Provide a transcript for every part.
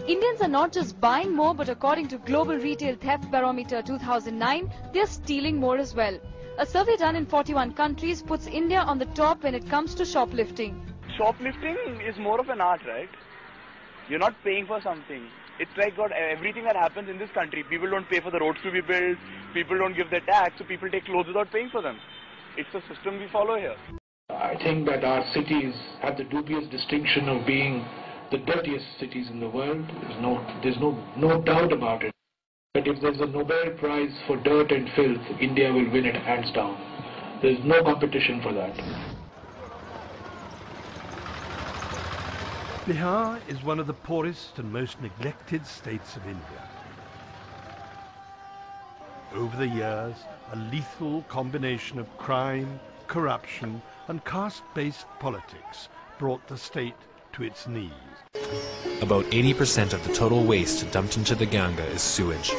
Indians are not just buying more, but according to Global Retail Theft Barometer 2009, they are stealing more as well. A survey done in 41 countries puts India on the top when it comes to shoplifting. Shoplifting is more of an art, right? You're not paying for something. It's like got everything that happens in this country. People don't pay for the roads to be built, people don't give their tax, so people take clothes without paying for them. It's a system we follow here. I think that our cities have the dubious distinction of being the dirtiest cities in the world. There's no doubt about it. But if there's a Nobel Prize for dirt and filth, India will win it hands down. There's no competition for that. Bihar is one of the poorest and most neglected states of India. Over the years, a lethal combination of crime, corruption and caste-based politics brought the state to its knees. About 80% of the total waste dumped into the Ganga is sewage.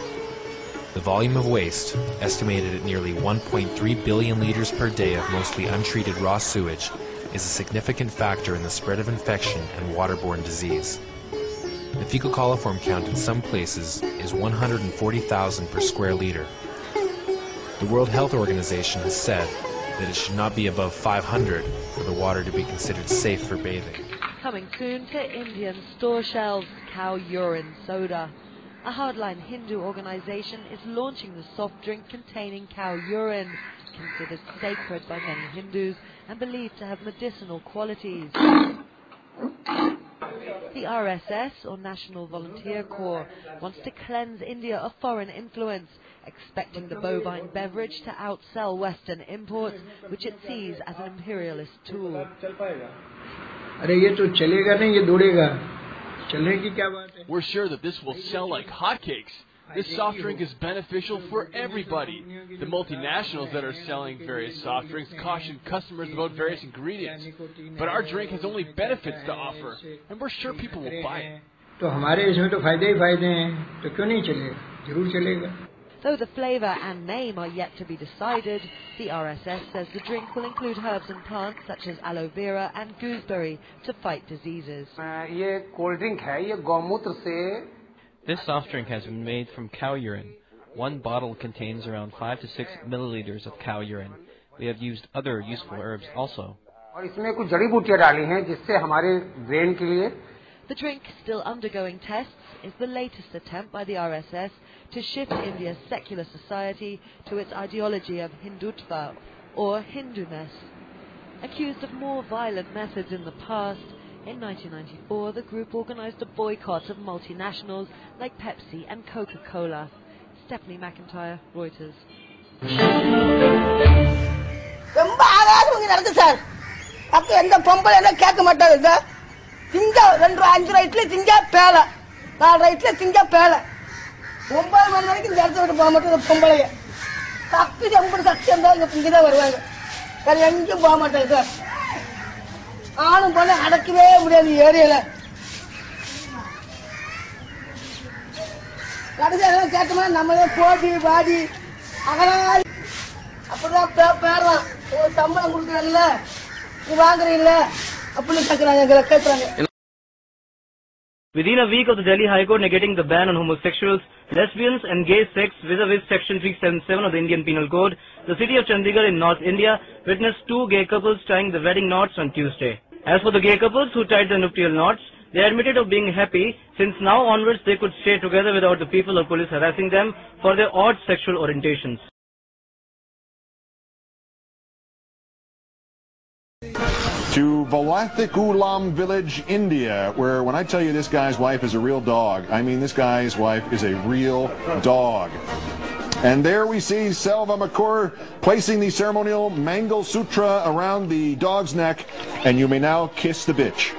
The volume of waste, estimated at nearly 1.3 billion liters per day of mostly untreated raw sewage, is a significant factor in the spread of infection and waterborne disease. The fecal coliform count in some places is 140,000 per square liter. The World Health Organization has said that it should not be above 500 for the water to be considered safe for bathing. Coming soon to Indian store shelves, cow urine soda. A hardline Hindu organization is launching the soft drink containing cow urine, considered sacred by many Hindus and believed to have medicinal qualities. The RSS, or National Volunteer Corps, wants to cleanse India of foreign influence, expecting the bovine beverage to outsell Western imports, which it sees as an imperialist tool. We're sure that this will sell like hotcakes. This soft drink is beneficial for everybody. The multinationals that are selling various soft drinks caution customers about various ingredients. But our drink has only benefits to offer, and we're sure people will buy it. Though the flavour and name are yet to be decided, the RSS says the drink will include herbs and plants such as aloe vera and gooseberry to fight diseases. This soft drink has been made from cow urine. One bottle contains around 5 to 6 milliliters of cow urine. We have used other useful herbs also. The drink, still undergoing tests, is the latest attempt by the RSS to shift India's secular society to its ideology of Hindutva, or Hinduness. Accused of more violent methods in the past, in 1994 the group organized a boycott of multinationals like Pepsi and Coca-Cola. Stephanie McIntyre, Reuters. Within a week of the Delhi High Court negating the ban on homosexuals, lesbians and gay sex vis-a-vis Section 377 of the Indian Penal Code, the city of Chandigarh in North India witnessed two gay couples tying the wedding knots on Tuesday. As for the gay couples who tied the nuptial knots, they admitted of being happy since now onwards they could stay together without the people or police harassing them for their odd sexual orientations. To Valathikulam village, India, where when I tell you this guy's wife is a real dog, I mean this guy's wife is a real dog. And there we see Selva Makur placing the ceremonial Mangal Sutra around the dog's neck, and you may now kiss the bitch.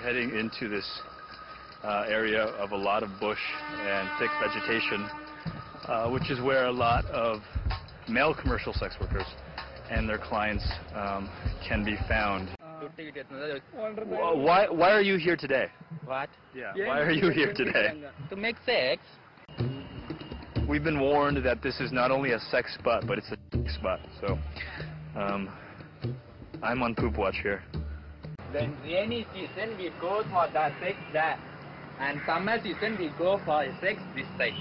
heading into this area of a lot of bush and thick vegetation, which is where a lot of male commercial sex workers and their clients can be found. Why are you here today? What? Yeah, why are you here today? To make sex. We've been warned that this is not only a sex spot, but it's a spot. So, I'm on poop watch here. When rainy season, we go for the sex there. And summer season, we go for sex this side.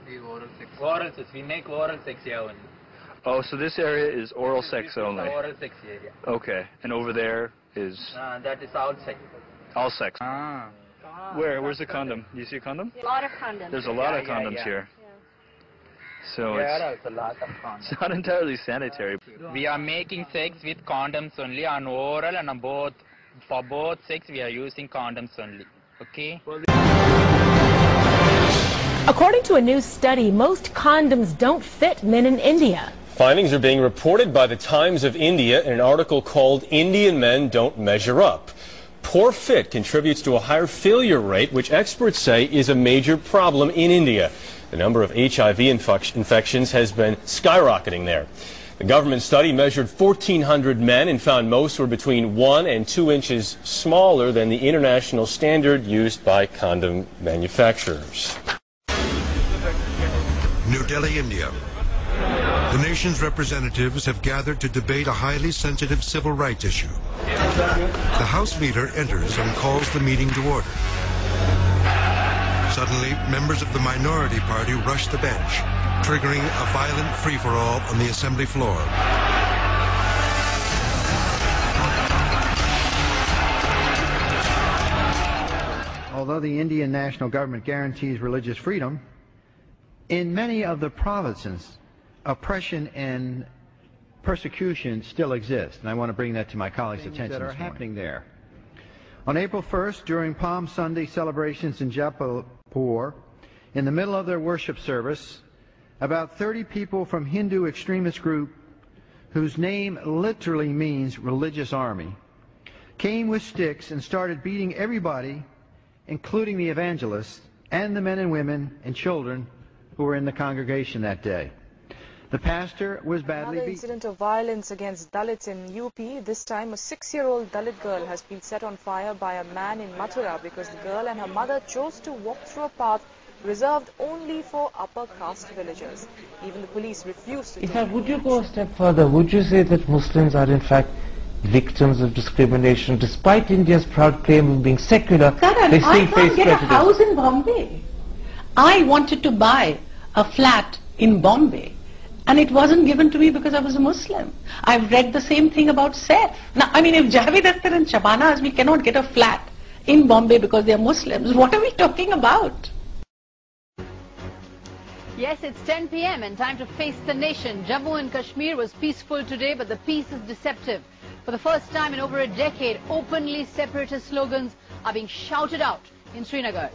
Oral sex. Oral sex. We make oral sex here only. Oh, so this area is oral sex only? Oral sex area. Okay. And over there is? That is all sex. All sex. Where's the condom? Do you see a condom? A lot of condoms. There's a lot of condoms here. So it's a lot of condoms. It's not entirely sanitary. We are making sex with condoms only on oral and on both. For both sex, we are using condoms only. Okay? According to a new study, most condoms don't fit men in India. Findings are being reported by the Times of India in an article called "Indian Men Don't Measure Up." Poor fit contributes to a higher failure rate, which experts say is a major problem in India. The number of HIV infections has been skyrocketing there. The government study measured 1,400 men and found most were between 1 and 2 inches smaller than the international standard used by condom manufacturers. New Delhi, India. The nation's representatives have gathered to debate a highly sensitive civil rights issue. The House leader enters and calls the meeting to order. Suddenly, members of the minority party rush the bench, triggering a violent free-for-all on the assembly floor. Although the Indian national government guarantees religious freedom, in many of the provinces, oppression and persecution still exist, and I want to bring that to my colleagues' attention that are happening there. On April 1st, during Palm Sunday celebrations in Jaipur, in the middle of their worship service, about 30 people from Hindu extremist group, whose name literally means religious army, came with sticks and started beating everybody, including the evangelists and the men and women and children who were in the congregation that day. The pastor was badly beaten. Another incident of violence against Dalits in UP. This time a 6-year-old Dalit girl has been set on fire by a man in Mathura because the girl and her mother chose to walk through a path reserved only for upper caste villagers. Even the police refused to. In fact, would you go a step further? Would you say that Muslims are in fact victims of discrimination? Despite India's proud claim of being secular, they still face prejudice. I can't get a house in Bombay. I wanted to buy a flat in Bombay, and it wasn't given to me because I was a Muslim. I've read the same thing about Saif. Now, I mean, if Javed Akhtar and Shabana Azmi cannot get a flat in Bombay because they are Muslims, what are we talking about? Yes, it's 10 p.m. and time to face the nation. Jammu and Kashmir was peaceful today, but the peace is deceptive. For the first time in over a decade, openly separatist slogans are being shouted out in Srinagar.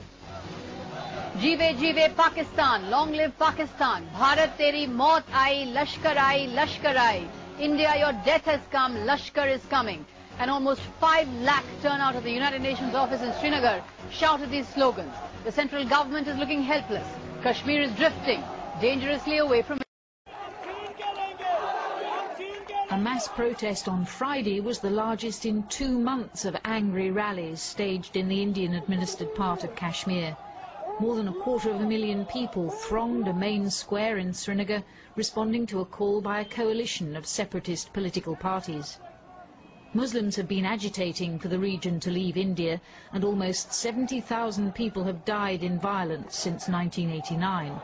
Jeeve jeeve Pakistan, long live Pakistan. Bharat teri maut aayi, Lashkar aayi, Lashkar aayi. India, your death has come, Lashkar is coming. An almost 5 lakh turnout at the United Nations office in Srinagar shouted these slogans. The central government is looking helpless. Kashmir is drifting dangerously away from it. A mass protest on Friday was the largest in 2 months of angry rallies staged in the Indian-administered part of Kashmir. More than 250,000 people thronged a main square in Srinagar, responding to a call by a coalition of separatist political parties. Muslims have been agitating for the region to leave India, and almost 70,000 people have died in violence since 1989.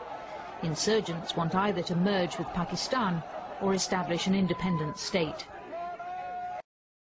Insurgents want either to merge with Pakistan or establish an independent state.